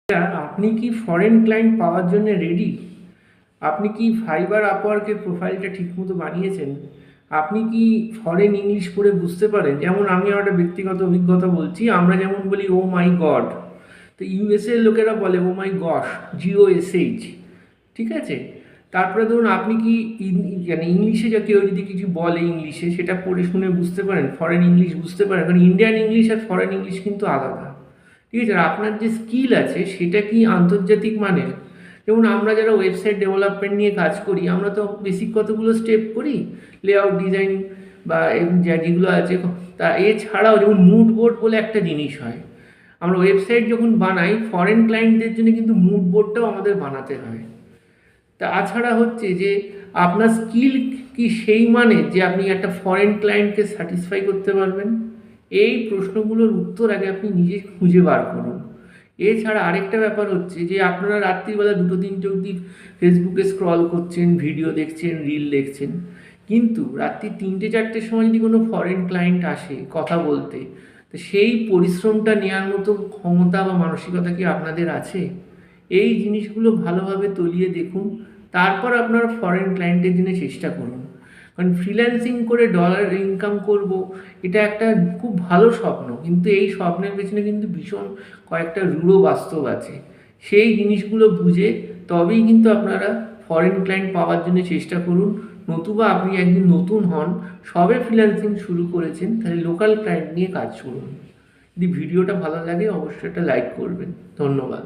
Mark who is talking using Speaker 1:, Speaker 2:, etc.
Speaker 1: আপনি কি foreign client পাওয়ার জন্য রেডি? আপনি কি ফাইবার আপওয়ার্কের প্রোফাইলটা ঠিকমতো বানিয়েছেন? আপনি কি ফরেন ইংলিশ পড়ে বুঝতে পারেন? যেমন আমি আমার একটা ব্যক্তিগত অভিজ্ঞতা বলছি। আমরা যেমন বলি ও মাই গড, তো ইউএসএর লোকেরা বলে ও মাই গশ, GOSH। ঠিক আছে? তারপরে ধরুন আপনি কি মানে ইংলিশে যা কেউ যদি কিছু বলে ইংলিশে সেটা পড়ে শুনে বুঝতে পারেন, ফরেন ইংলিশ বুঝতে পারেন? কারণ ইন্ডিয়ান ইংলিশ আর ফরেন ইংলিশ কিন্তু আলাদা। ঠিক আছে? আর আপনার যে স্কিল আছে সেটা কি আন্তর্জাতিক মানের? যেমন আমরা যারা ওয়েবসাইট ডেভেলপমেন্ট নিয়ে কাজ করি, আমরা তো বেসিক কতগুলো স্টেপ করি, লেআউট ডিজাইন বা যেগুলো আছে। তা এছাড়াও যেমন মুড বোর্ড বলে একটা জিনিস হয়, আমরা ওয়েবসাইট যখন বানাই ফরেন ক্লায়েন্টদের জন্য কিন্তু মুড বোর্ডটাও আমাদের বানাতে হয়। তাছাড়া হচ্ছে যে আপনার স্কিল কি সেই মানে যে আপনি একটা ফরেন ক্লায়েন্টকে স্যাটিসফাই করতে পারবেন? এই প্রশ্নগুলোর উত্তর আগে আপনি নিজে খুঁজে বার করুন। এছাড়া আরেকটা ব্যাপার হচ্ছে যে আপনারা রাত্রিবেলা 2-3টে অবধি ফেসবুকে স্ক্রল করছেন, ভিডিও দেখছেন, রিল দেখছেন, কিন্তু রাত্রি 3টে-4টের সময় যদি কোনো ফরেন ক্লায়েন্ট আসে কথা বলতে, তো সেই পরিশ্রমটা নেওয়ার মতো ক্ষমতা বা মানসিকতা কি আপনাদের আছে? এই জিনিসগুলো ভালোভাবে তলিয়ে দেখুন, তারপর আপনার ফরেন ক্লায়েন্টের জন্য চেষ্টা করুন। কারণ ফ্রিল্যান্সিং করে ডলার ইনকাম করব, এটা একটা খুব ভালো স্বপ্ন, কিন্তু এই স্বপ্নের পেছনে কিন্তু ভীষণ কয়েকটা রূঢ় বাস্তব আছে। সেই জিনিসগুলো বুঝে তবেই কিন্তু আপনারা ফরেন ক্লায়েন্ট পাওয়ার জন্য চেষ্টা করুন। নতুবা আপনি একদিন নতুন হন, সবে ফ্রিল্যান্সিং শুরু করেছেন, তাহলে লোকাল ক্লায়েন্ট নিয়ে কাজ করুন। যদি ভিডিওটা ভালো লাগে অবশ্যই একটা লাইক করবেন। ধন্যবাদ।